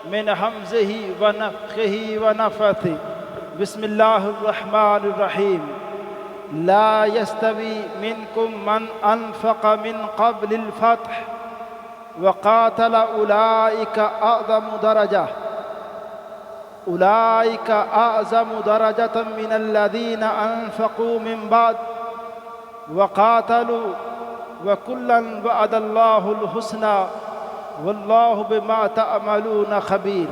من حمزه ونفخه ونفثه بسم الله الرحمن الرحيم لا يستوي منكم من أنفق من قبل الفتح وقاتل أولئك أعظم درجة من الذين أنفقوا من بعد وقاتلوا وكلا وعد الله الحسنى واللہ بما تعملون خبیر۔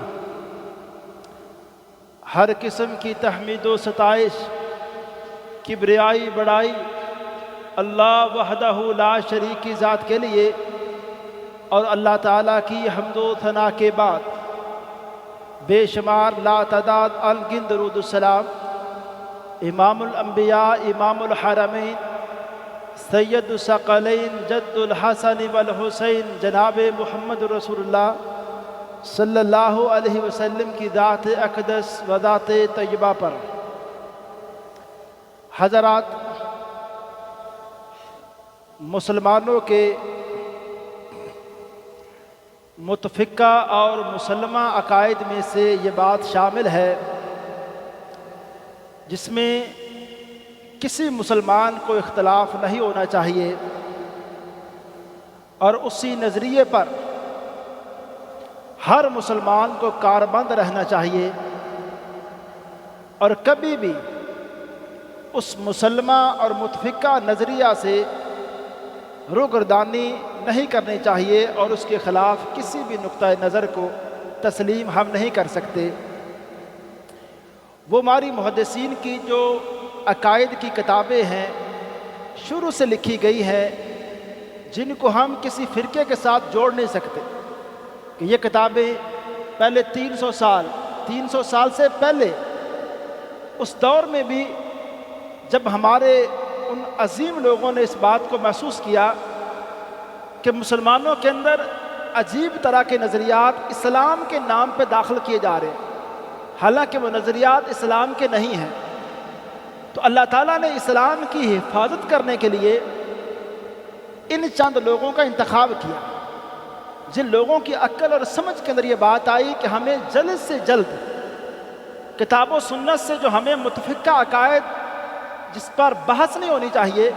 ہر قسم کی تحمید و ستائش، کبریائی بڑائی اللہ وحدہ لا شریک کی ذات کے لیے، اور اللہ تعالیٰ کی حمد و ثنا کے بعد بے شمار لا تعداد انگنت درود السلام امام الانبیاء امام الحرمین سید الثقلین جد الحسن والحسین جناب محمد رسول اللہ صلی اللہ علیہ وسلم کی ذات اقدس و ذات طیبہ پر۔ حضرات، مسلمانوں کے متفقہ اور مسلمہ عقائد میں سے یہ بات شامل ہے جس میں کسی مسلمان کو اختلاف نہیں ہونا چاہیے، اور اسی نظریے پر ہر مسلمان کو کاربند رہنا چاہیے، اور کبھی بھی اس مسلمہ اور متفقہ نظریہ سے روگردانی نہیں کرنی چاہیے، اور اس کے خلاف کسی بھی نقطہ نظر کو تسلیم ہم نہیں کر سکتے۔ وہ ہماری محدثین کی جو عقائد کی کتابیں ہیں شروع سے لکھی گئی ہیں، جن کو ہم کسی فرقے کے ساتھ جوڑ نہیں سکتے، کہ یہ کتابیں پہلے 300 سال سے پہلے اس دور میں بھی جب ہمارے ان عظیم لوگوں نے اس بات کو محسوس کیا کہ مسلمانوں کے اندر عجیب طرح کے نظریات اسلام کے نام پہ داخل کیے جا رہے ہیں، حالانکہ وہ نظریات اسلام کے نہیں ہیں، تو اللہ تعالیٰ نے اسلام کی حفاظت کرنے کے لیے ان چند لوگوں کا انتخاب کیا، جن لوگوں کی عقل اور سمجھ کے اندر یہ بات آئی کہ ہمیں جلد سے جلد کتاب و سنت سے جو ہمیں متفقہ عقائد جس پر بحث نہیں ہونی چاہیے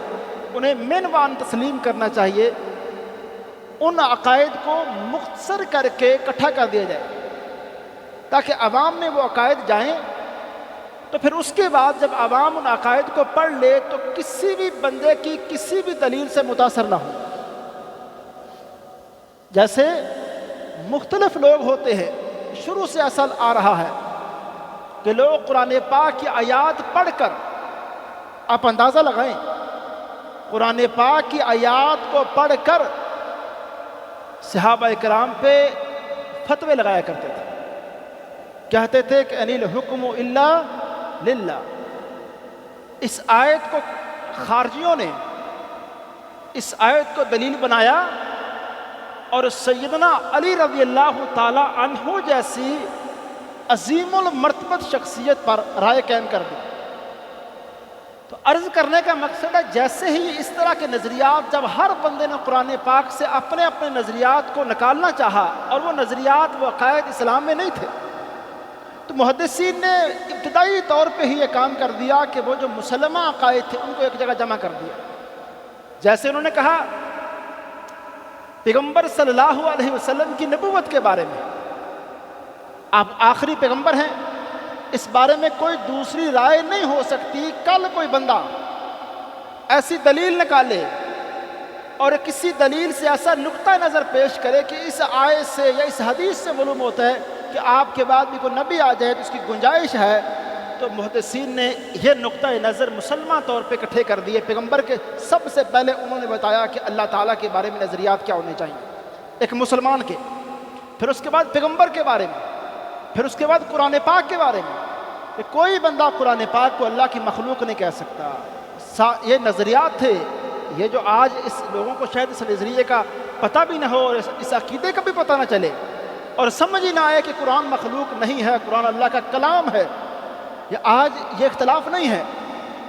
انہیں منوان تسلیم کرنا چاہیے، ان عقائد کو مختصر کر کے اکٹھا کر دیا جائے تاکہ عوام میں وہ عقائد جائیں، تو پھر اس کے بعد جب عوام ان عقائد کو پڑھ لے تو کسی بھی بندے کی کسی بھی دلیل سے متاثر نہ ہو۔ جیسے مختلف لوگ ہوتے ہیں، شروع سے اصل آ رہا ہے کہ لوگ قرآن پاک کی آیات پڑھ کر، آپ اندازہ لگائیں، قرآن پاک کی آیات کو پڑھ کر صحابہ کرام پہ فتوے لگایا کرتے تھے، کہتے تھے کہ انِ الحکم الا للہ۔ اس آیت کو خارجیوں نے اس آیت کو دلیل بنایا، اور سیدنا علی رضی اللہ تعالی عنہ جیسی عظیم المرتبت شخصیت پر رائے قائم کر دی۔ تو عرض کرنے کا مقصد ہے، جیسے ہی اس طرح کے نظریات جب ہر بندے نے قرآن پاک سے اپنے اپنے نظریات کو نکالنا چاہا، اور وہ نظریات وہ عقائد اسلام میں نہیں تھے، تو محدثین نے ابتدائی طور پہ ہی یہ کام کر دیا کہ وہ جو مسلمہ عقائد تھے ان کو ایک جگہ جمع کر دیا۔ جیسے انہوں نے کہا پیغمبر صلی اللہ علیہ وسلم کی نبوت کے بارے میں، آپ آخری پیغمبر ہیں، اس بارے میں کوئی دوسری رائے نہیں ہو سکتی۔ کل کوئی بندہ ایسی دلیل نکالے اور کسی دلیل سے ایسا نقطہ نظر پیش کرے کہ اس آیت سے یا اس حدیث سے معلوم ہوتا ہے کہ آپ کے بعد بھی کوئی نبی آ جائے تو اس کی گنجائش ہے، تو محدثین نے یہ نقطہ نظر مسلمہ طور پہ اکٹھے کر دیے۔ پیغمبر کے سب سے پہلے انہوں نے بتایا کہ اللہ تعالیٰ کے بارے میں نظریات کیا ہونے چاہیے ایک مسلمان کے، پھر اس کے بعد پیغمبر کے بارے میں، پھر اس کے بعد قرآن پاک کے بارے میں، کہ کوئی بندہ قرآن پاک کو اللہ کی مخلوق نہیں کہہ سکتا۔ یہ نظریات تھے، یہ جو آج اس لوگوں کو شاید اس نظریے کا پتہ بھی نہ ہو اور اس عقیدے کا بھی پتہ نہ چلے اور سمجھ ہی نہ آئے کہ قرآن مخلوق نہیں ہے، قرآن اللہ کا کلام ہے، آج یہ اختلاف نہیں ہے،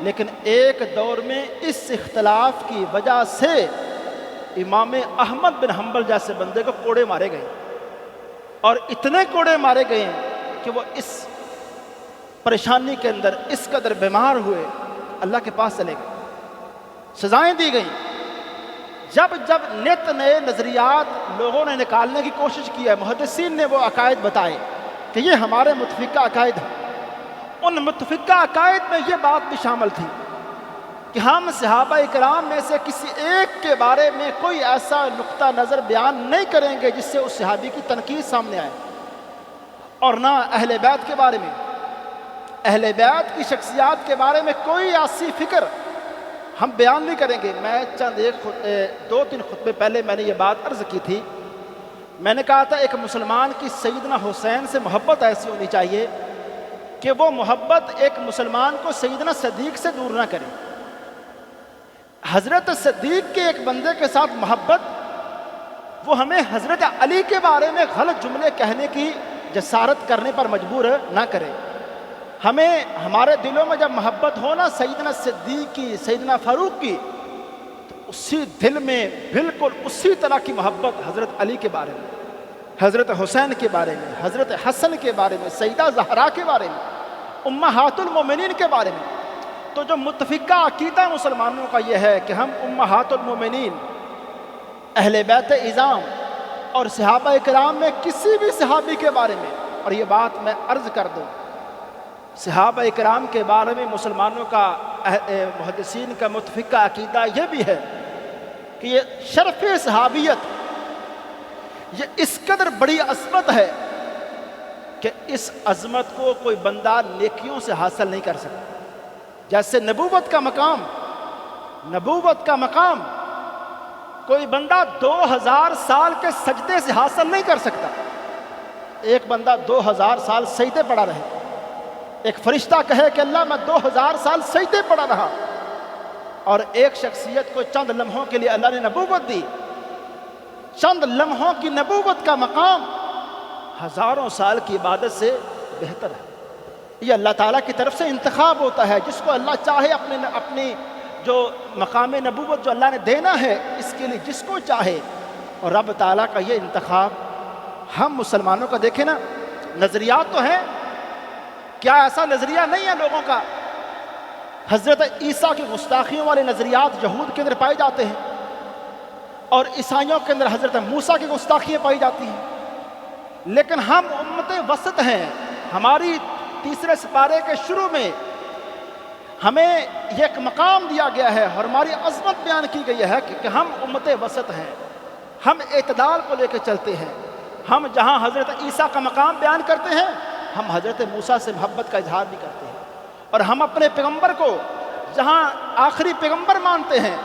لیکن ایک دور میں اس اختلاف کی وجہ سے امام احمد بن حنبل جیسے بندے کو کوڑے مارے گئے، اور اتنے کوڑے مارے گئے ہیں کہ وہ اس پریشانی کے اندر اس قدر بیمار ہوئے، اللہ کے پاس چلے گئے، سزائیں دی گئیں۔ جب جب نت نئے نظریات لوگوں نے نکالنے کی کوشش کی ہے، محدثین نے وہ عقائد بتائے کہ یہ ہمارے متفقہ عقائد ہیں، ان متفقہ عقائد میں یہ بات بھی شامل تھی کہ ہم صحابہ کرام میں سے کسی ایک کے بارے میں کوئی ایسا نقطہ نظر بیان نہیں کریں گے جس سے اس صحابی کی تنقید سامنے آئے، اور نہ اہل بیت کے بارے میں، اہل بیت کی شخصیات کے بارے میں کوئی ایسی فکر ہم بیان نہیں کریں گے۔ میں چند دو تین خطبے پہلے میں نے یہ بات عرض کی تھی، میں نے کہا تھا ایک مسلمان کی سیدنا حسین سے محبت ایسی ہونی چاہیے کہ وہ محبت ایک مسلمان کو سیدنا صدیق سے دور نہ کرے۔ حضرت صدیق کے ایک بندے کے ساتھ محبت وہ ہمیں حضرت علی کے بارے میں غلط جملے کہنے کی جسارت کرنے پر مجبور نہ کرے۔ ہمیں ہمارے دلوں میں جب محبت ہونا سیدنا صدیق کی، سیدنا فاروق کی، تو اسی دل میں بالکل اسی طرح کی محبت حضرت علی کے بارے میں، حضرت حسین کے بارے میں، حضرت حسن کے بارے میں، سیدہ زہرا کے بارے میں، امہات المومنین کے بارے میں۔ تو جو متفقہ عقیدہ مسلمانوں کا یہ ہے کہ ہم امہات المومنین، اہل بیت اعظام اور صحابہ کرام میں کسی بھی صحابی کے بارے میں، اور یہ بات میں عرض کر دوں، صحابہ کرام کے بارے میں مسلمانوں کا، محدثین کا متفقہ عقیدہ یہ بھی ہے کہ یہ شرف صحابیت یہ اس قدر بڑی عظمت ہے کہ اس عظمت کو کوئی بندہ نیکیوں سے حاصل نہیں کر سکتا۔ جیسے نبوت کا مقام کوئی بندہ 2000 سال کے سجدے سے حاصل نہیں کر سکتا۔ ایک بندہ 2000 سال سجدے پڑا رہے، ایک فرشتہ کہے کہ اللہ میں 2000 سال سجدے پڑا رہا، اور ایک شخصیت کو چند لمحوں کے لیے اللہ نے نبوت دی، چند لمحوں کی نبوت کا مقام ہزاروں سال کی عبادت سے بہتر ہے۔ یہ اللہ تعالیٰ کی طرف سے انتخاب ہوتا ہے، جس کو اللہ چاہے اپنی جو مقام نبوت جو اللہ نے دینا ہے اس کے لیے جس کو چاہے، اور رب تعالیٰ کا یہ انتخاب ہم مسلمانوں کا دیکھیں نا، نظریات تو ہیں، کیا ایسا نظریہ نہیں ہے لوگوں کا؟ حضرت عیسیٰ کی گستاخیوں والے نظریات یہود کے اندر پائے جاتے ہیں، اور عیسائیوں کے اندر حضرت موسیٰ کی گستاخیاں پائی جاتی ہیں، لیکن ہم امت وسط ہیں۔ ہماری تیسرے سپارے کے شروع میں ہمیں یہ ایک مقام دیا گیا ہے اور ہماری عظمت بیان کی گئی ہے کہ ہم امت وسط ہیں، ہم اعتدال کو لے کے چلتے ہیں۔ ہم جہاں حضرت عیسیٰ کا مقام بیان کرتے ہیں، ہم حضرت موسیٰ سے محبت کا اظہار بھی کرتے ہیں، اور ہم اپنے پیغمبر کو جہاں آخری پیغمبر مانتے ہیں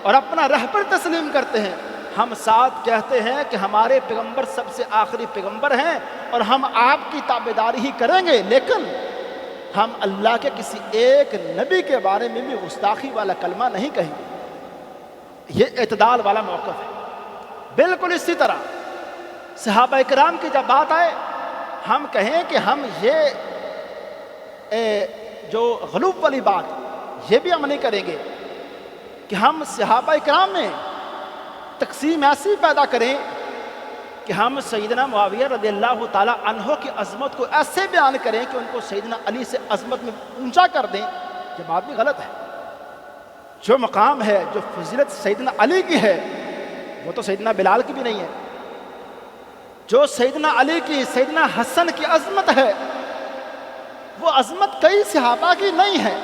اور اپنا رہبر تسلیم کرتے ہیں، ہم ساتھ کہتے ہیں کہ ہمارے پیغمبر سب سے آخری پیغمبر ہیں اور ہم آپ کی تابعداری ہی کریں گے، لیکن ہم اللہ کے کسی ایک نبی کے بارے میں بھی گستاخی والا کلمہ نہیں کہیں گے۔ یہ اعتدال والا موقف ہے۔ بالکل اسی طرح صحابہ کرام کی جب بات آئے، ہم کہیں کہ ہم یہ جو غلوب والی بات یہ بھی ہم نہیں کریں گے کہ ہم صحابہ کرام میں تقسیم ایسی پیدا کریں کہ ہم سیدنا معاویہ رضی اللہ تعالیٰ عنہ کی عظمت کو ایسے بیان کریں کہ ان کو سیدنا علی سے عظمت میں اونچا کر دیں۔ یہ بات بھی غلط ہے۔ جو مقام ہے، جو فضیلت سیدنا علی کی ہے، وہ تو سیدنا بلال کی بھی نہیں ہے۔ جو سیدنا علی کی، سیدنا حسن کی عظمت ہے، وہ عظمت کئی صحابہ کی نہیں ہے۔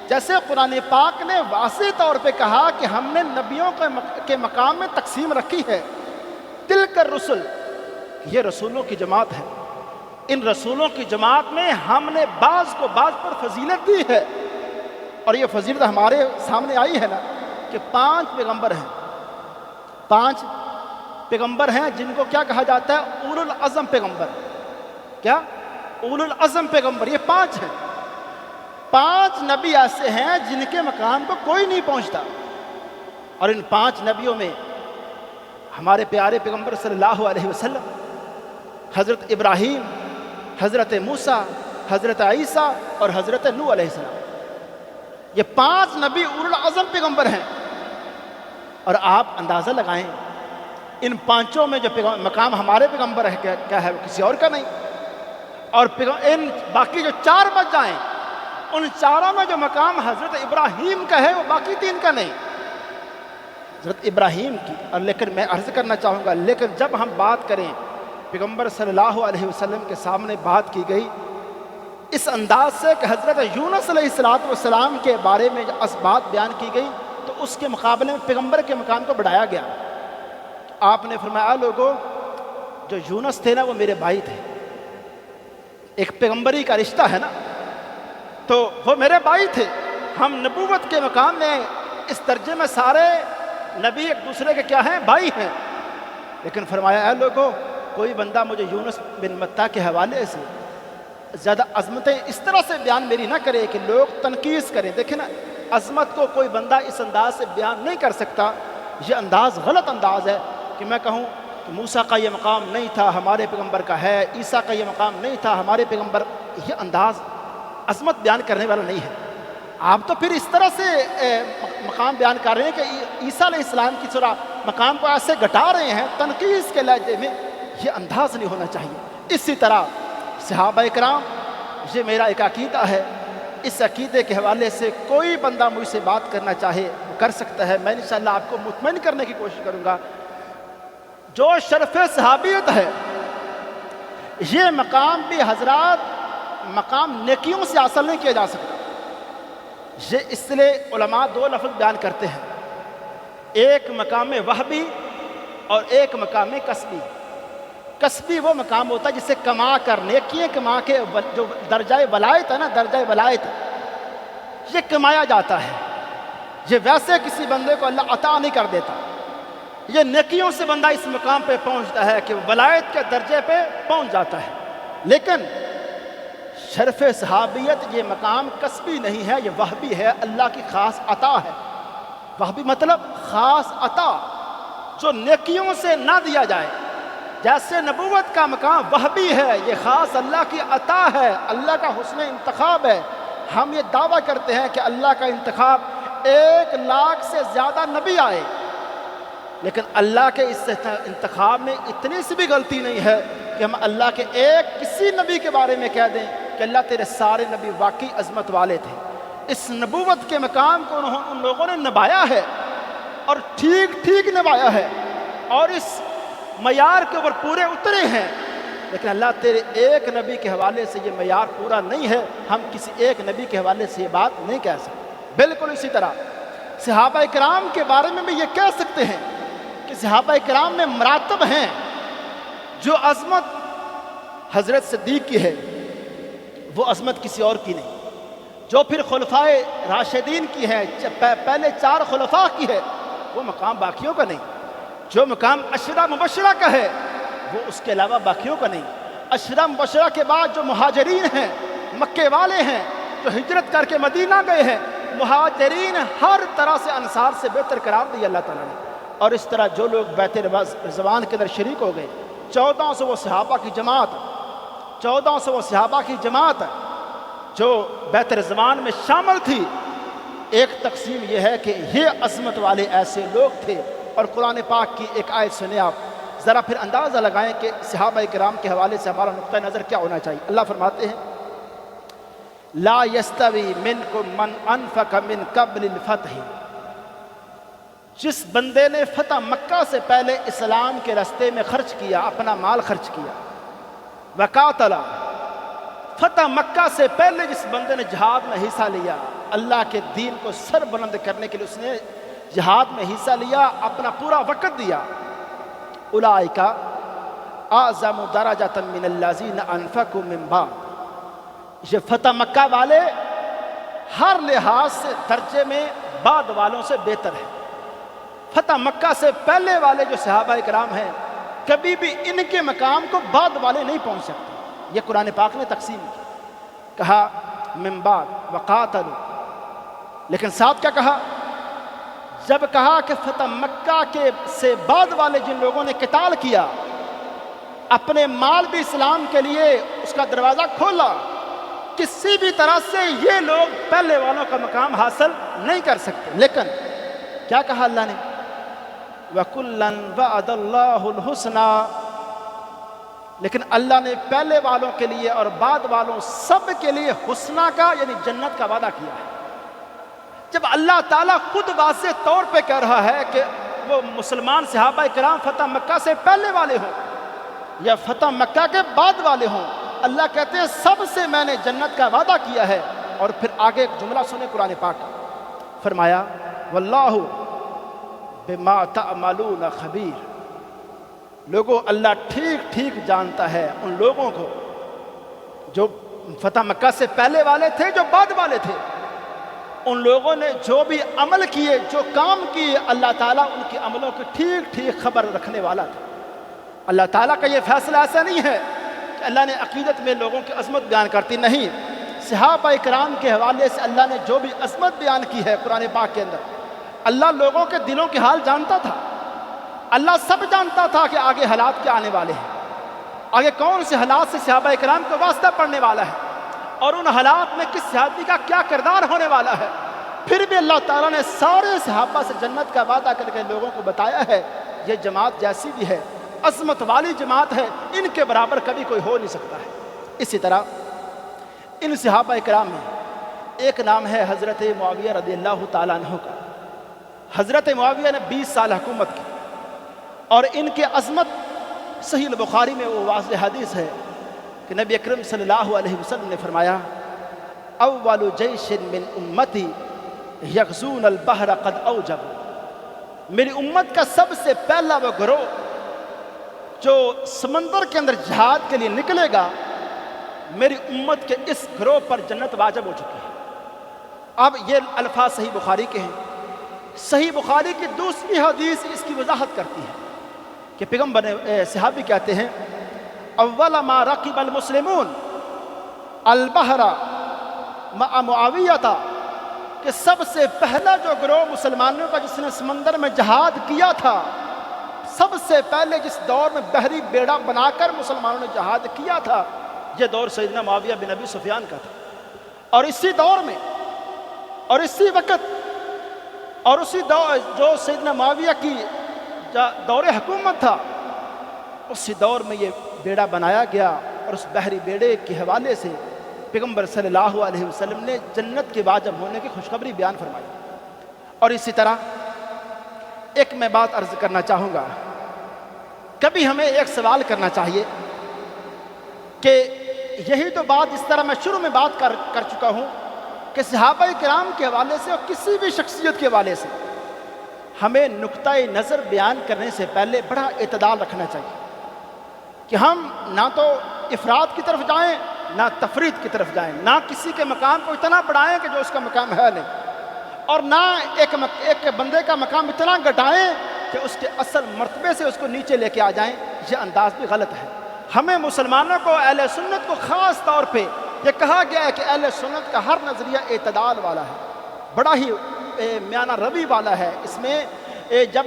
جیسے قرآن پاک نے واضح طور پہ کہا کہ ہم نے نبیوں کے مقام میں تقسیم رکھی ہے، تلک الرسل، یہ رسولوں کی جماعت ہے، ان رسولوں کی جماعت میں ہم نے بعض کو بعض پر فضیلت دی ہے، اور یہ فضیلت ہمارے سامنے آئی ہے نا کہ 5 پیغمبر ہیں، 5 پیغمبر ہیں جن کو کیا کہا جاتا ہے؟ اولو العزم پیغمبر۔ کیا؟ اولو العزم پیغمبر، یہ 5 ہیں۔ 5 نبی ایسے ہیں جن کے مقام کو کوئی نہیں پہنچتا، اور ان 5 نبیوں میں ہمارے پیارے پیغمبر صلی اللہ علیہ وسلم، حضرت ابراہیم، حضرت موسیٰ، حضرت عیسیٰ اور حضرت نوح علیہ السلام، یہ 5 نبی اولو العزم پیغمبر ہیں۔ اور آپ اندازہ لگائیں ان پانچوں میں جو مقام ہمارے پیغمبر ہے کیا ہے وہ کسی اور کا نہیں، اور ان باقی جو چار بچ جائیں ان چاروں میں جو مقام حضرت ابراہیم کا ہے وہ باقی تین کا نہیں، حضرت ابراہیم کی۔ اور لیکن میں عرض کرنا چاہوں گا، لیکن جب ہم بات کریں پیغمبر صلی اللہ علیہ وسلم کے سامنے بات کی گئی اس انداز سے کہ حضرت یونس علیہ السلام کے بارے میں بات بیان کی گئی، تو اس کے مقابلے میں پیغمبر کے مقام کو بڑھایا گیا۔ آپ نے فرمایا لوگوں جو یونس تھے نا وہ میرے بھائی تھے، ایک پیغمبری کا رشتہ ہے نا، تو وہ میرے بھائی تھے۔ ہم نبوت کے مقام میں اس درجے میں سارے نبی ایک دوسرے کے کیا ہیں؟ بھائی ہیں۔ لیکن فرمایا اے لوگوں کوئی بندہ مجھے یونس بن متیٰ کے حوالے سے زیادہ عظمتیں اس طرح سے بیان میری نہ کرے کہ لوگ تنقیص کریں۔ دیکھیں نا، عظمت کو کوئی بندہ اس انداز سے بیان نہیں کر سکتا۔ یہ انداز غلط انداز ہے کہ میں کہوں کہ موسیٰ کا یہ مقام نہیں تھا ہمارے پیغمبر کا ہے، عیسیٰ کا یہ مقام نہیں تھا ہمارے پیغمبر۔ یہ انداز عظمت بیان کرنے والا نہیں ہے۔ آپ تو پھر اس طرح سے مقام بیان کر رہے ہیں کہ عیسیٰ علیہ السلام کی طرح مقام کو ایسے گھٹا رہے ہیں تنقیص کے لہجے میں، یہ انداز نہیں ہونا چاہیے۔ اسی طرح صحابہ کرام، یہ میرا ایک عقیدہ ہے، اس عقیدے کے حوالے سے کوئی بندہ مجھ سے بات کرنا چاہے وہ کر سکتا ہے۔ میں انشاءاللہ آپ کو مطمئن کرنے کی کوشش کروں گا، جو شرف صحابیت ہے یہ مقام بھی حضرات مقام نیکیوں سے حاصل نہیں کیا جا سکتا۔ یہ اس لیے علماء دو لفظ بیان کرتے ہیں، ایک مقام وہبی اور ایک مقام کسبی۔ کسبی وہ مقام ہوتا ہے جسے کما کر، نیکیاں کما کے جو درجہ ولایت ہے نا، درجہ ولایت یہ کمایا جاتا ہے۔ یہ ویسے کسی بندے کو اللہ عطا نہیں کر دیتا، یہ نیکیوں سے بندہ اس مقام پہ پہنچتا ہے کہ ولایت کے درجے پہ پہنچ جاتا ہے۔ لیکن شرف صحابیت یہ مقام کسبی نہیں ہے، یہ وہبی ہے، اللہ کی خاص عطا ہے۔ وہبی مطلب خاص عطا جو نیکیوں سے نہ دیا جائے۔ جیسے نبوت کا مقام وہبی ہے، یہ خاص اللہ کی عطا ہے، اللہ کا حسن انتخاب ہے۔ ہم یہ دعویٰ کرتے ہیں کہ اللہ کا انتخاب 1,00,000 سے زیادہ نبی آئے، لیکن اللہ کے اس انتخاب میں اتنی سی بھی غلطی نہیں ہے کہ ہم اللہ کے کسی نبی کے بارے میں کہہ دیں کہ اللہ تیرے سارے نبی واقعی عظمت والے تھے۔ اس نبوت کے مقام کو ان لوگوں نے نبھایا ہے اور ٹھیک ٹھیک نبھایا ہے اور اس معیار کے اوپر پورے اترے ہیں، لیکن اللہ تیرے ایک نبی کے حوالے سے یہ معیار پورا نہیں ہے، ہم کسی ایک نبی کے حوالے سے یہ بات نہیں کہہ سکتے۔ بالکل اسی طرح صحابہ کرام کے بارے میں بھی یہ کہہ سکتے ہیں کہ صحابہ کرام میں مراتب ہیں، جو عظمت حضرت صدیق کی ہے وہ عظمت کسی اور کی نہیں، جو پھر خلفائے راشدین کی ہے، پہلے 4 خلفاء کی ہے، وہ مقام باقیوں کا نہیں۔ جو مقام عشرہ مبشرہ کا ہے وہ اس کے علاوہ باقیوں کا نہیں۔ عشرہ مبشرہ کے بعد جو مہاجرین ہیں، مکے والے ہیں، جو ہجرت کر کے مدینہ گئے ہیں، مہاجرین ہر طرح سے انصار سے بہتر قرار دیا اللہ تعالیٰ نے۔ اور اس طرح جو لوگ بیت رضوان کے اندر شریک ہو گئے، 1400 صحابہ کی جماعت، 1400 صحابہ کی جماعت جو بیت رضوان میں شامل تھی، ایک تقسیم یہ ہے کہ یہ عظمت والے ایسے لوگ تھے۔ اور قرآن پاک کی ایک آیت سنیں آپ، ذرا پھر اندازہ لگائیں کہ صحابہ کرام کے حوالے سے ہمارا نقطہ نظر کیا ہونا چاہیے۔ اللہ فرماتے ہیں لا یستوی منکم من انفق من قبل الفتح، جس بندے نے فتح مکہ سے پہلے اسلام کے راستے میں خرچ کیا، اپنا مال خرچ کیا، وقاتل، فتح مکہ سے پہلے جس بندے نے جہاد میں حصہ لیا، اللہ کے دین کو سر بلند کرنے کے لیے اس نے جہاد میں حصہ لیا، اپنا پورا وقت دیا، اولئک اعظم درجۃ من الذین انفقوا من بعد، یہ فتح مکہ والے ہر لحاظ سے درجے میں بعد والوں سے بہتر ہے۔ فتح مکہ سے پہلے والے جو صحابہ کرام ہیں کبھی بھی ان کے مقام کو بعد والے نہیں پہنچ سکتے۔ یہ قرآن پاک نے تقسیم کی، کہا من بعد وقاتلوا، لیکن ساتھ کیا کہا؟ جب کہا کہ فتح مکہ کے سے بعد والے جن لوگوں نے قتال کیا، اپنے مال بھی اسلام کے لیے اس کا دروازہ کھولا، کسی بھی طرح سے یہ لوگ پہلے والوں کا مقام حاصل نہیں کر سکتے۔ لیکن کیا کہا اللہ نے؟ وَكُلًّا وَعَدَ اللَّهُ الْحُسْنَى، لیکن اللہ نے پہلے والوں کے لیے اور بعد والوں سب کے لیے حسنہ کا یعنی جنت کا وعدہ کیا ہے۔ جب اللہ تعالیٰ خود واضح طور پہ کہہ رہا ہے کہ وہ مسلمان صحابہ کرام فتح مکہ سے پہلے والے ہوں یا فتح مکہ کے بعد والے ہوں، اللہ کہتے ہیں سب سے میں نے جنت کا وعدہ کیا ہے۔ اور پھر آگے ایک جملہ سنیں قرآن پاک کا، فرمایا واللہ بما تعملون خبیر، لوگوں اللہ ٹھیک ٹھیک جانتا ہے ان لوگوں کو جو فتح مکہ سے پہلے والے تھے، جو بعد والے تھے، ان لوگوں نے جو بھی عمل کیے، جو کام کیے، اللہ تعالیٰ ان کے عملوں کی ٹھیک ٹھیک خبر رکھنے والا تھا۔ اللہ تعالیٰ کا یہ فیصلہ ایسا نہیں ہے کہ اللہ نے عقیدت میں لوگوں کی عظمت بیان کرتی، نہیں، صحابہ کرام کے حوالے سے اللہ نے جو بھی عظمت بیان کی ہے قرآن پاک کے اندر، اللہ لوگوں کے دلوں کے حال جانتا تھا۔ اللہ سب جانتا تھا کہ آگے حالات کیا آنے والے ہیں، آگے کون سے حالات سے صحابہ کرام کو واسطہ پڑنے والا ہے، اور ان حالات میں کس صحابی کا کیا کردار ہونے والا ہے۔ پھر بھی اللہ تعالیٰ نے سارے صحابہ سے جنت کا وعدہ کر کے لوگوں کو بتایا ہے یہ جماعت جیسی بھی ہے، عظمت والی جماعت ہے، ان کے برابر کبھی کوئی ہو نہیں سکتا ہے۔ اسی طرح ان صحابہ کرام میں ایک نام ہے حضرت معاویہ رضی اللہ تعالیٰ عنہ کا۔ حضرت معاویہ نے 20 سال حکومت کی، اور ان کے عظمت صحیح البخاری میں وہ واضح حدیث ہے کہ نبی اکرم صلی اللہ علیہ وسلم نے فرمایا اول جیش من امتی یغزون البحر قد اوجب، میری امت کا سب سے پہلا وہ گروہ جو سمندر کے اندر جہاد کے لیے نکلے گا، میری امت کے اس گروہ پر جنت واجب ہو چکی ہے۔ اب یہ الفاظ صحیح بخاری کے ہیں۔ صحیح بخاری کی دوسری حدیث اس کی وضاحت کرتی ہے کہ پیغمبر صحابی کہتے ہیں اول ما رکب المسلمون البحر مع معاویہ، کہ سب سے پہلا جو گروہ مسلمانوں کا جس نے سمندر میں جہاد کیا تھا، سب سے پہلے جس دور میں بحری بیڑا بنا کر مسلمانوں نے جہاد کیا تھا، یہ دور سیدنا معاویہ بن ابی سفیان کا تھا۔ اور اسی دور میں اور اسی وقت اور اسی دور جو سیدنا معاویہ کی دور حکومت تھا، اسی دور میں یہ بیڑا بنایا گیا، اور اس بحری بیڑے کے حوالے سے پیغمبر صلی اللہ علیہ وسلم نے جنت کے واجب ہونے کی خوشخبری بیان فرمائی۔ اور اسی طرح ایک میں بات عرض کرنا چاہوں گا، کبھی ہمیں ایک سوال کرنا چاہیے کہ یہی تو بات اس طرح میں شروع میں بات کر چکا ہوں کہ صحابہ کرام کے حوالے سے اور کسی بھی شخصیت کے حوالے سے ہمیں نقطۂ نظر بیان کرنے سے پہلے بڑا اعتدال رکھنا چاہیے کہ ہم نہ تو افراد کی طرف جائیں، نہ تفرید کی طرف جائیں، نہ کسی کے مقام کو اتنا بڑھائیں کہ جو اس کا مقام ہے نہیں، اور نہ ایک بندے کا مقام اتنا گھٹائیں کہ اس کے اصل مرتبے سے اس کو نیچے لے کے آ جائیں۔ یہ انداز بھی غلط ہے۔ ہمیں مسلمانوں کو، اہل سنت کو خاص طور پہ یہ کہا گیا ہے کہ اہل سنت کا ہر نظریہ اعتدال والا ہے، بڑا ہی میانہ روی والا ہے۔ اس میں جب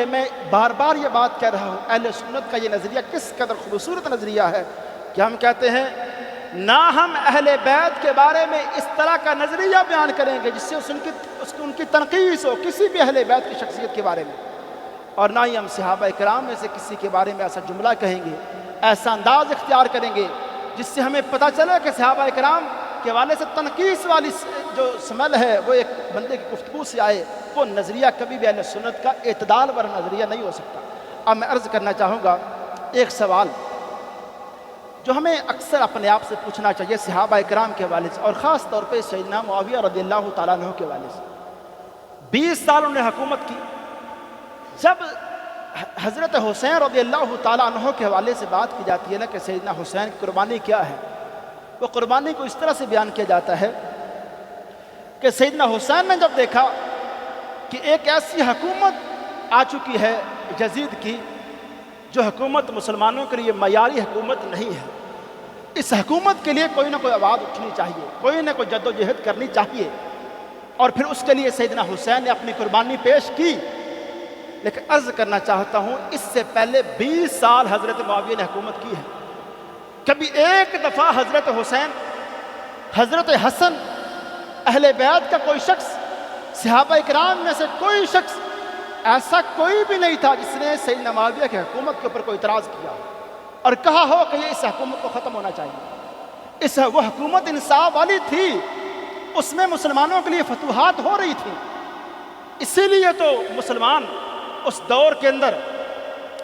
میں بار بار یہ بات کہہ رہا ہوں، اہل سنت کا یہ نظریہ کس قدر خوبصورت نظریہ ہے کہ ہم کہتے ہیں نہ ہم اہل بیت کے بارے میں اس طرح کا نظریہ بیان کریں گے جس سے ان کی تنقیص ہو کسی بھی اہل بیت کی شخصیت کے بارے میں، اور نہ ہی ہم صحابہ کرام میں سے کسی کے بارے میں ایسا جملہ کہیں گے، ایسا انداز اختیار کریں گے جس سے ہمیں پتہ چلے کہ صحابہ کرام کے حوالے سے تنقیص والی جو سمل ہے وہ ایک بندے کی گفتگو سے آئے۔ وہ نظریہ کبھی بھی اہل سنت کا اعتدال والا نظریہ نہیں ہو سکتا۔ اب میں عرض کرنا چاہوں گا ایک سوال جو ہمیں اکثر اپنے آپ سے پوچھنا چاہیے صحابہ کرام کے حوالے سے، اور خاص طور پہ سیدنا معاویہ رضی اللہ تعالیٰ عنہ کے حوالے سے۔ 20 سال انہوں نے حکومت کی۔ جب حضرت حسین رضی اللہ تعالیٰ عنہ کے حوالے سے بات کی جاتی ہے نا کہ سیدنا حسین کی قربانی کیا ہے، وہ قربانی کو اس طرح سے بیان کیا جاتا ہے کہ سیدنا حسین نے جب دیکھا کہ ایک ایسی حکومت آ چکی ہے یزید کی جو حکومت مسلمانوں کے لیے معیاری حکومت نہیں ہے، اس حکومت کے لیے کوئی نہ کوئی آواز اٹھنی چاہیے، کوئی نہ کوئی جد و جہد کرنی چاہیے، اور پھر اس کے لیے سیدنا حسین نے اپنی قربانی پیش کی۔ لیکن عرض کرنا چاہتا ہوں اس سے پہلے 20 سال حضرت معاویہ نے حکومت کی ہے۔ کبھی ایک دفعہ حضرت حسین، حضرت حسن، اہل بیت کا کوئی شخص، صحابہ کرام میں سے کوئی شخص ایسا کوئی بھی نہیں تھا جس نے سیدنا معاویہ کی حکومت کے اوپر کوئی اعتراض کیا اور کہا ہو کہ یہ اس حکومت کو ختم ہونا چاہیے۔ وہ حکومت انصاف والی تھی، اس میں مسلمانوں کے لیے فتوحات ہو رہی تھی، اسی لیے تو مسلمان اس دور کے اندر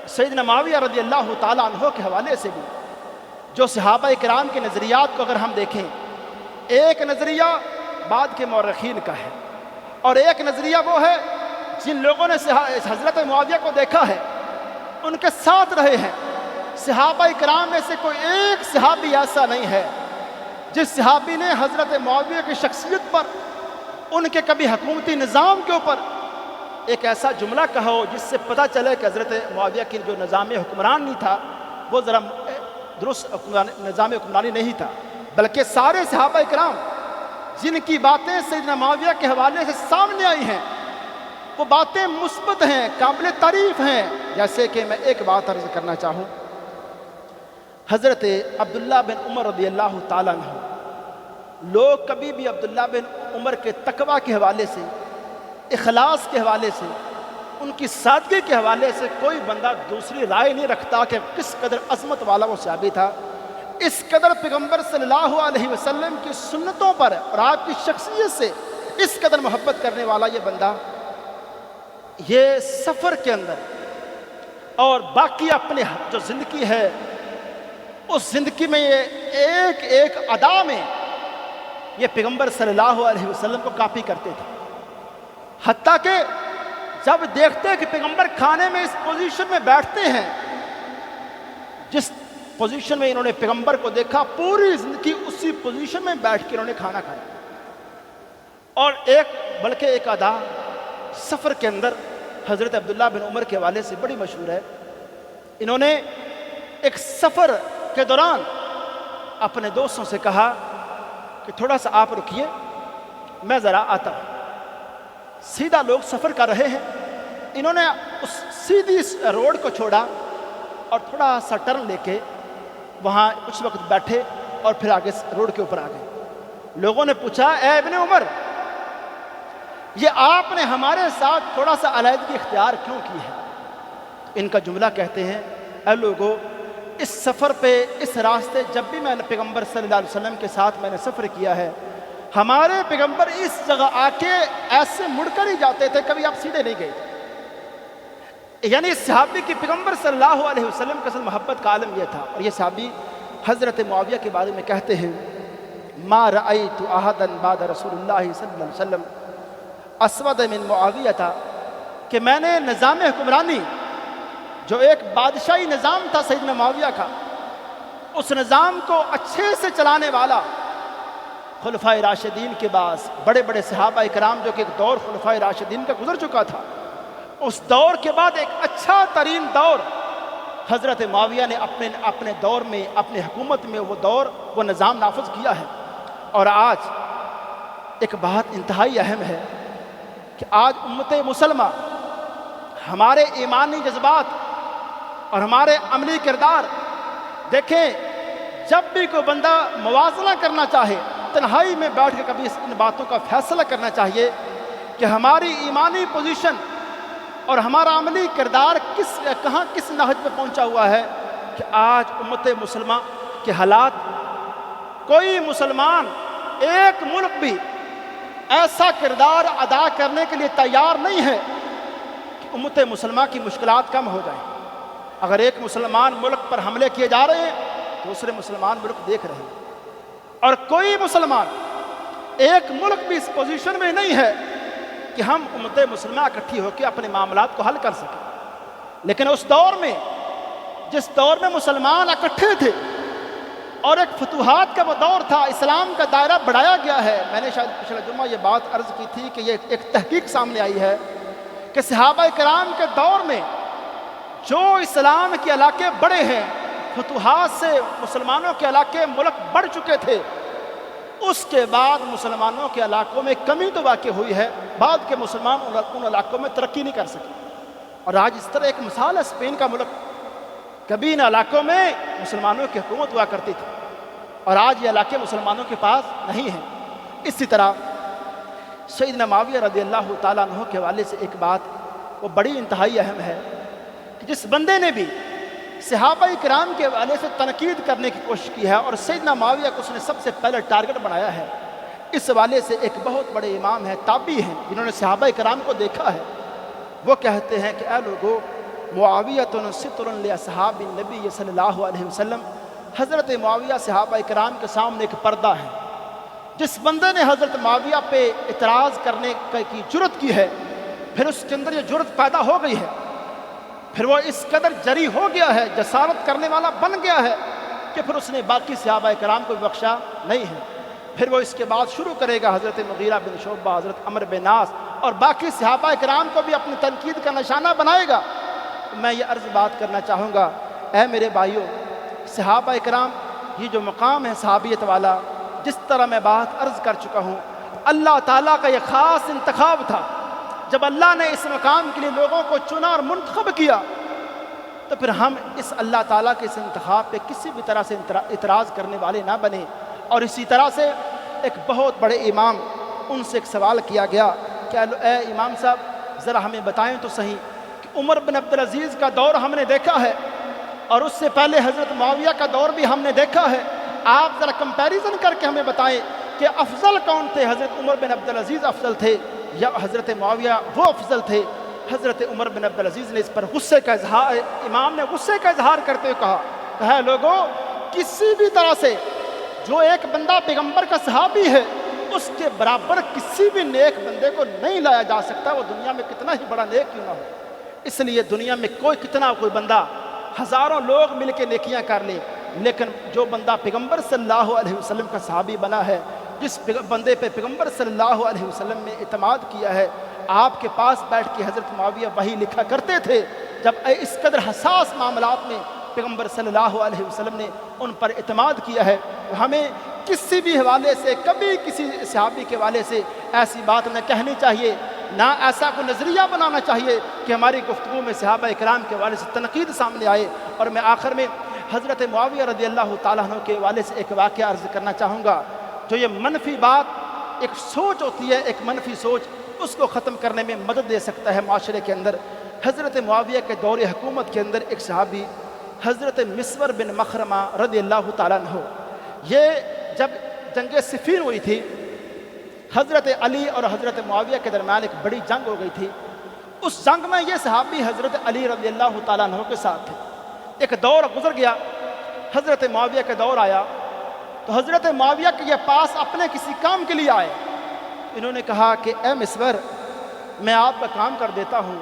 سیدنا معاویہ رضی اللہ تعالیٰ عنہ کے حوالے سے بھی جو صحابہ کرام کے نظریات کو اگر ہم دیکھیں، ایک نظریہ بعد کے مورخین کا ہے اور ایک نظریہ وہ ہے جن لوگوں نے حضرت معاویہ کو دیکھا ہے، ان کے ساتھ رہے ہیں۔ صحابہ کرام میں سے کوئی ایک صحابی ایسا نہیں ہے جس صحابی نے حضرت معاویہ کی شخصیت پر، ان کے کبھی حکومتی نظام کے اوپر ایک ایسا جملہ کہا ہو جس سے پتہ چلے کہ حضرت معاویہ کی جو نظام حکمران نہیں تھا وہ ذرا درست نظام حکمرانی نہیں تھا، بلکہ سارے صحابہ کرام جن کی باتیں سیدنا معاویہ کے حوالے سے سامنے آئی ہیں وہ باتیں مثبت ہیں، قابل تعریف ہیں۔ جیسے کہ میں ایک بات عرض کرنا چاہوں، حضرت عبداللہ بن عمر رضی اللہ تعالیٰ عنہ، لوگ کبھی بھی عبداللہ بن عمر کے تقویٰ کے حوالے سے، اخلاص کے حوالے سے، ان کی سادگی کے حوالے سے کوئی بندہ دوسری رائے نہیں رکھتا کہ کس قدر عظمت والا وہ صحابی تھا۔ اس قدر پیغمبر صلی اللہ علیہ وسلم کی سنتوں پر اور آپ کی شخصیت سے اس قدر محبت کرنے والا یہ بندہ، یہ سفر کے اندر اور باقی اپنے جو زندگی ہے اس زندگی میں یہ ایک ایک ادا میں یہ پیغمبر صلی اللہ علیہ وسلم کو کاپی کرتے تھے، حتیٰ کہ جب دیکھتے کہ پیغمبر کھانے میں اس پوزیشن میں بیٹھتے ہیں جس پوزیشن میں انہوں نے پیغمبر کو دیکھا، پوری زندگی اسی پوزیشن میں بیٹھ کے انہوں نے کھانا کھایا۔ اور بلکہ ایک ادا سفر کے اندر حضرت عبداللہ بن عمر کے حوالے سے بڑی مشہور ہے، انہوں نے ایک سفر کے دوران اپنے دوستوں سے کہا کہ تھوڑا سا آپ رکیے، میں ذرا آتا ہوں۔ سیدھا لوگ سفر کر رہے ہیں، انہوں نے اس سیدھی روڈ کو چھوڑا اور تھوڑا سا ٹرن لے کے وہاں کچھ وقت بیٹھے اور پھر آگے روڈ کے اوپر آ گئے۔ لوگوں نے پوچھا، اے ابن عمر، یہ آپ نے ہمارے ساتھ تھوڑا سا علیحدگی اختیار کیوں کی ہے؟ ان کا جملہ کہتے ہیں، اے لوگو، اس سفر پہ، اس راستے جب بھی میں نے پیغمبر صلی اللہ علیہ وسلم کے ساتھ میں نے سفر کیا ہے، ہمارے پیغمبر اس جگہ آ کے ایسے مڑ کر ہی جاتے تھے، کبھی آپ سیدھے نہیں گئے تھے۔ یعنی صحابی کی پیغمبر صلی اللہ علیہ وسلم کے ساتھ محبت کا عالم یہ تھا۔ اور یہ صحابی حضرت معاویہ کے بارے میں کہتے ہیں، ما رأیت احدا بعد رسول اللہ صلی اللہ علیہ وسلم اسود من معاویہ تھا، کہ میں نے نظام حکمرانی جو ایک بادشاہی نظام تھا سیدنا معاویہ کا، اس نظام کو اچھے سے چلانے والا خلفائے راشدین کے بعد بڑے بڑے صحابہ کرام، جو کہ ایک دور خلفائے راشدین کا گزر چکا تھا، اس دور کے بعد ایک اچھا ترین دور حضرت معاویہ نے اپنے دور میں، اپنے حکومت میں وہ نظام نافذ کیا ہے۔ اور آج ایک بات انتہائی اہم ہے کہ آج امت مسلمہ ہمارے ایمانی جذبات اور ہمارے عملی کردار، دیکھیں جب بھی کوئی بندہ موازنہ کرنا چاہے، تنہائی میں بیٹھ کے کبھی ان باتوں کا فیصلہ کرنا چاہیے کہ ہماری ایمانی پوزیشن اور ہمارا عملی کردار کہاں کس نہج پہ پہنچا ہوا ہے کہ آج امت مسلمہ کے حالات، کوئی مسلمان ایک ملک بھی ایسا کردار ادا کرنے کے لیے تیار نہیں ہے کہ امت مسلمہ کی مشکلات کم ہو جائیں۔ اگر ایک مسلمان ملک پر حملے کیے جا رہے ہیں، دوسرے مسلمان ملک دیکھ رہے ہیں، اور کوئی مسلمان ایک ملک بھی اس پوزیشن میں نہیں ہے کہ ہم امت مسلمہ اکٹھی ہو کے اپنے معاملات کو حل کر سکیں۔ لیکن اس دور میں، جس دور میں مسلمان اکٹھے تھے اور ایک فتوحات کا وہ دور تھا، اسلام کا دائرہ بڑھایا گیا ہے۔ میں نے شاید پچھلے جمعہ یہ بات عرض کی تھی کہ یہ ایک تحقیق سامنے آئی ہے کہ صحابہ کرام کے دور میں جو اسلام کے علاقے بڑے ہیں، فتوحات سے مسلمانوں کے علاقے ملک بڑھ چکے تھے، اس کے بعد مسلمانوں کے علاقوں میں کمی تو واقع ہوئی ہے، بعد کے مسلمان ان علاقوں میں ترقی نہیں کر سکے۔ اور آج اس طرح ایک مثال ہے اسپین کا ملک، کبھی ان علاقوں میں مسلمانوں کی حکومت ہوا کرتی تھی اور آج یہ علاقے مسلمانوں کے پاس نہیں ہیں۔ اسی طرح سیدنا معاویہ رضی اللہ تعالیٰ عنہ کے حوالے سے ایک بات وہ بڑی انتہائی اہم ہے کہ جس بندے نے بھی صحابہ کرام کے حوالے سے تنقید کرنے کی کوشش کی ہے اور سیدنا معاویہ کو اس نے سب سے پہلے ٹارگٹ بنایا ہے، اس حوالے سے ایک بہت بڑے امام ہیں، تابعی ہیں، جنہوں نے صحابہ کرام کو دیکھا ہے، وہ کہتے ہیں کہ اے لوگو، معاویۃ ستر لاصحاب النبی صلی اللہ علیہ وسلم، حضرت معاویہ صحابہ کرام کے سامنے ایک پردہ ہے۔ جس بندے نے حضرت معاویہ پہ اعتراض کرنے کی جرت کی ہے، پھر اس کے اندر یہ جرت پیدا ہو گئی ہے، پھر وہ اس قدر جری ہو گیا ہے، جسارت کرنے والا بن گیا ہے کہ پھر اس نے باقی صحابہ کرام کو بخشا نہیں ہے۔ پھر وہ اس کے بعد شروع کرے گا حضرت مغیرہ بن شعبہ، حضرت عمرو بن عاص اور باقی صحابہ کرام کو بھی اپنی تنقید کا نشانہ بنائے گا۔ میں یہ عرض بات کرنا چاہوں گا، اے میرے بھائیوں، صحابہ کرام یہ جو مقام ہے صحابیت والا، جس طرح میں بات عرض کر چکا ہوں، اللہ تعالیٰ کا یہ خاص انتخاب تھا۔ جب اللہ نے اس مقام کے لیے لوگوں کو چنا اور منتخب کیا، تو پھر ہم اس اللہ تعالیٰ کے اس انتخاب پہ کسی بھی طرح سے اعتراض کرنے والے نہ بنے۔ اور اسی طرح سے ایک بہت بڑے امام، ان سے ایک سوال کیا گیا کہ اے امام صاحب ذرا ہمیں بتائیں تو صحیح کہ عمر بن عبدالعزیز کا دور ہم نے دیکھا ہے اور اس سے پہلے حضرت معاویہ کا دور بھی ہم نے دیکھا ہے، آپ ذرا کمپیریزن کر کے ہمیں بتائیں کہ افضل کون تھے، حضرت عمر بن عبدالعزیز افضل تھے یا حضرت معاویہ وہ افضل تھے؟ حضرت عمر بن عبدالعزیز نے اس پر غصے کا اظہار، امام نے غصے کا اظہار کرتے ہوئے کہا ہے لوگوں، کسی بھی طرح سے جو ایک بندہ پیغمبر کا صحابی ہے، اس کے برابر کسی بھی نیک بندے کو نہیں لایا جا سکتا، وہ دنیا میں کتنا ہی بڑا نیک کیوں نہ ہو۔ اس لیے دنیا میں کوئی بندہ، ہزاروں لوگ مل کے نیکیاں کر لیں، لیکن جو بندہ پیغمبر صلی اللہ علیہ وسلم کا صحابی بنا ہے، جس بندے پہ پیغمبر صلی اللہ علیہ وسلم نے اعتماد کیا ہے، آپ کے پاس بیٹھ کے حضرت معاویہ وحی لکھا کرتے تھے، جب اس قدر حساس معاملات میں پیغمبر صلی اللہ علیہ وسلم نے ان پر اعتماد کیا ہے، ہمیں کسی بھی حوالے سے، کبھی کسی صحابی کے حوالے سے ایسی بات نہ کہنی چاہیے، نہ ایسا کوئی نظریہ بنانا چاہیے کہ ہماری گفتگو میں صحابہ کرام کے حوالے سے تنقید سامنے آئے۔ اور میں آخر میں حضرت معاویہ رضی اللہ تعالیٰ عنہ کے حوالے سے ایک واقعہ عرض کرنا چاہوں گا، جو یہ منفی بات، ایک سوچ ہوتی ہے، ایک منفی سوچ، اس کو ختم کرنے میں مدد دے سکتا ہے معاشرے کے اندر۔ حضرت معاویہ کے دور حکومت کے اندر ایک صحابی حضرت مسور بن مخرمہ رضی اللہ تعالیٰ عنہ، یہ جب جنگ صفین ہوئی تھی، حضرت علی اور حضرت معاویہ کے درمیان ایک بڑی جنگ ہو گئی تھی۔ اس جنگ میں یہ صحابی حضرت علی رضی اللہ تعالیٰ عنہ کے ساتھ تھے۔ ایک دور گزر گیا، حضرت معاویہ کا دور آیا، تو حضرت معاویہ کے یہ پاس اپنے کسی کام کے لیے آئے۔ انہوں نے کہا کہ اے مسور، میں آپ کا کام کر دیتا ہوں۔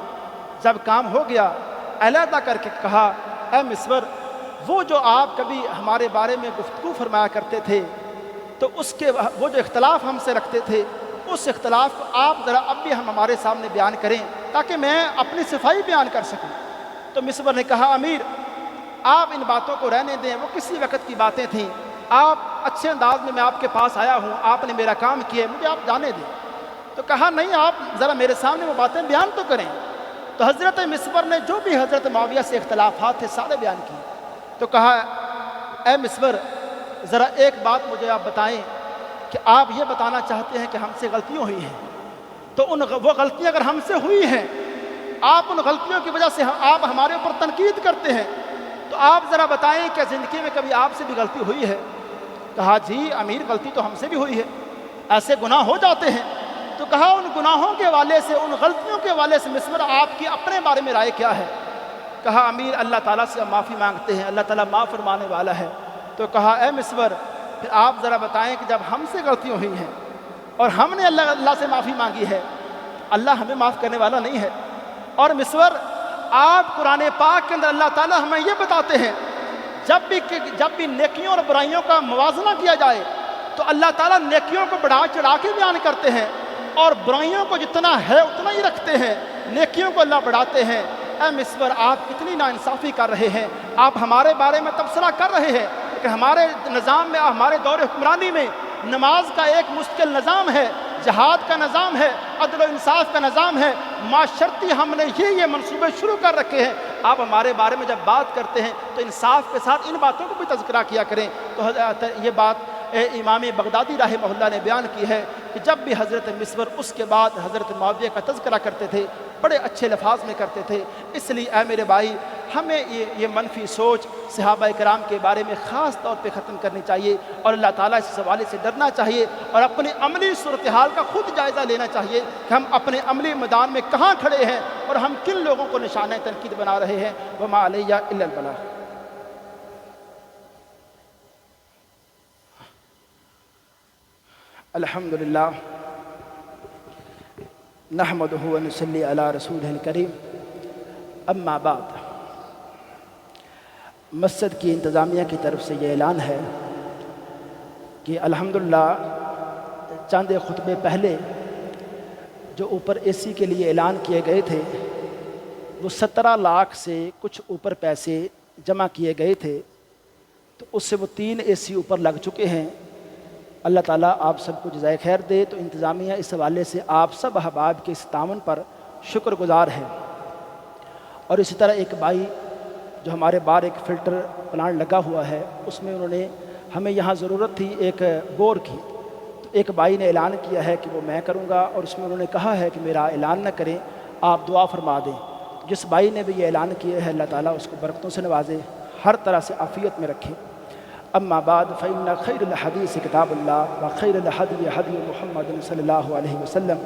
جب کام ہو گیا، علیحدہ کر کے کہا، اے مسور، وہ جو آپ کبھی ہمارے بارے میں گفتگو فرمایا کرتے تھے، تو وہ جو اختلاف ہم سے رکھتے تھے، اس اختلاف کو آپ ذرا اب بھی ہمارے سامنے بیان کریں تاکہ میں اپنی صفائی بیان کر سکوں۔ تو مسور نے کہا، امیر، آپ ان باتوں کو رہنے دیں، وہ کسی وقت کی باتیں تھیں، آپ اچھے انداز میں آپ کے پاس آیا ہوں، آپ نے میرا کام کیا، مجھے آپ جانے دیں۔ تو کہا نہیں، آپ ذرا میرے سامنے وہ باتیں بیان تو کریں۔ تو حضرت مسور نے جو بھی حضرت معاویہ سے اختلافات تھے سارے بیان کیے۔ تو کہا، اے مسور، ذرا ایک بات مجھے آپ بتائیں کہ آپ یہ بتانا چاہتے ہیں کہ ہم سے غلطیاں ہوئی ہیں، تو وہ غلطیاں اگر ہم سے ہوئی ہیں، آپ ان غلطیوں کی وجہ سے آپ ہمارے اوپر تنقید کرتے ہیں، تو آپ ذرا بتائیں کہ زندگی میں کبھی آپ سے بھی غلطی ہوئی ہے؟ کہا جی امیر، غلطی تو ہم سے بھی ہوئی ہے، ایسے گناہ ہو جاتے ہیں۔ تو کہا ان گناہوں کے حوالے سے، ان غلطیوں کے حوالے سے مسور آپ کی اپنے بارے میں رائے کیا ہے؟ کہا امیر، اللہ تعالیٰ سے ہم معافی مانگتے ہیں، اللہ تعالیٰ معاف فرمانے والا ہے۔ تو کہا اے مسور، پھر آپ ذرا بتائیں کہ جب ہم سے غلطیاں ہوئی ہیں اور ہم نے اللہ سے معافی مانگی ہے، اللہ ہمیں معاف کرنے والا نہیں ہے؟ اور مسور، آپ قرآن پاک کے اندر اللہ تعالیٰ ہمیں یہ بتاتے ہیں، جب بھی نیکیوں اور برائیوں کا موازنہ کیا جائے تو اللہ تعالیٰ نیکیوں کو بڑھا چڑھا کے بیان کرتے ہیں اور برائیوں کو جتنا ہے اتنا ہی رکھتے ہیں، نیکیوں کو اللہ بڑھاتے ہیں۔ اے مسور، آپ کتنی ناانصافی کر رہے ہیں، آپ ہمارے بارے میں تبصرہ کر رہے ہیں، لیکن ہمارے نظام میں، ہمارے دور حکمرانی میں نماز کا ایک مستقل نظام ہے، جہاد کا نظام ہے، عدل و انصاف کا نظام ہے، معاشرتی ہم نے یہ منصوبے شروع کر رکھے ہیں۔ آپ ہمارے بارے میں جب بات کرتے ہیں تو انصاف کے ساتھ ان باتوں کو بھی تذکرہ کیا کریں۔ تو یہ بات امام بغدادی رحمہ اللہ نے بیان کی ہے کہ جب بھی حضرت مسور اس کے بعد حضرت معاویہ کا تذکرہ کرتے تھے بڑے اچھے لفاظ میں کرتے تھے۔ اس لیے اے میرے بھائی، ہمیں یہ منفی سوچ صحابہ کرام کے بارے میں خاص طور پہ ختم کرنی چاہیے، اور اللہ تعالیٰ اس حوالے سے ڈرنا چاہیے، اور اپنی عملی صورتحال کا خود جائزہ لینا چاہیے کہ ہم اپنے عملی میدان میں کہاں کھڑے ہیں اور ہم کن لوگوں کو نشانہ تنقید بنا رہے ہیں۔ وما علیہ الا البلاغ۔ الحمدللہ نحمدہ ونصلی علی رسولہ الکریم، اما بعد۔ مسجد کی انتظامیہ کی طرف سے یہ اعلان ہے کہ الحمدللہ چند خطبے پہلے جو اوپر اے سی کے لیے اعلان کیے گئے تھے، وہ 17 لاکھ سے کچھ اوپر پیسے جمع کیے گئے تھے، تو اس سے وہ 3 اے سی اوپر لگ چکے ہیں۔ اللہ تعالیٰ آپ سب کو جزائے خیر دے۔ تو انتظامیہ اس حوالے سے آپ سب احباب کے اس تعاون پر شکر گزار ہے۔ اور اسی طرح ایک بھائی جو ہمارے باہر ایک فلٹر پلانٹ لگا ہوا ہے، اس میں انہوں نے ہمیں یہاں ضرورت تھی ایک بور کی، تو ایک بھائی نے اعلان کیا ہے کہ وہ میں کروں گا، اور اس میں انہوں نے کہا ہے کہ میرا اعلان نہ کریں، آپ دعا فرما دیں۔ جس بھائی نے بھی یہ اعلان کیا ہے، اللہ تعالیٰ اس کو برکتوں سے نوازے، ہر طرح سے عافیت میں رکھے۔ اما بعد فإن خیر الحدیث کتاب اللہ وخیر الہدی ہدی محمد صلی اللہ علیہ وسلم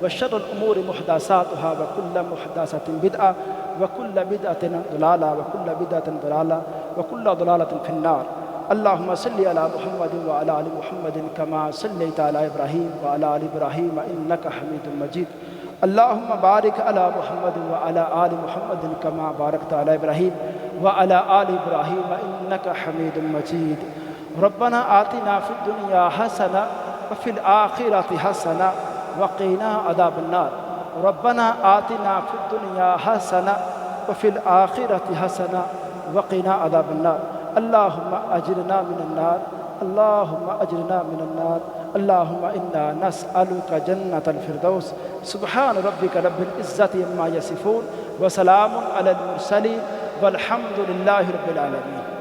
وشر الامور محدثاتها وکل محدثۃ بدعہ وکل بدعۃ ضلالہ وکل بدعۃ ضلالہ وکل ضلالۃ فی النار۔ اللہم صلی علی محمد وعلی آل محمد کما صلیت علی ابراہیم وعلی آل ابراہیم انک حمید مجید۔ اللہم بارک علی محمد وعلی آل محمد کما بارکت علی ابراہیم وعلی آل ابراہیم انک حمید مجید۔ ربنا آتنا فی الدنیا حسنہ وفی الآخرۃ حسنہ وقنا عذاب النار۔ ربنا آتنا فی الدنیا حسنہ وفی الآخرۃ حسنہ وقنا عذاب النار۔ اللہم اجرنا من النار، اللہم اجرنا من النار، اللہم انا نسألک جنت الفردوس۔ سبحان ربک رب العزت عما یصفون وسلام علی المرسلین والحمد للہ رب العالمین۔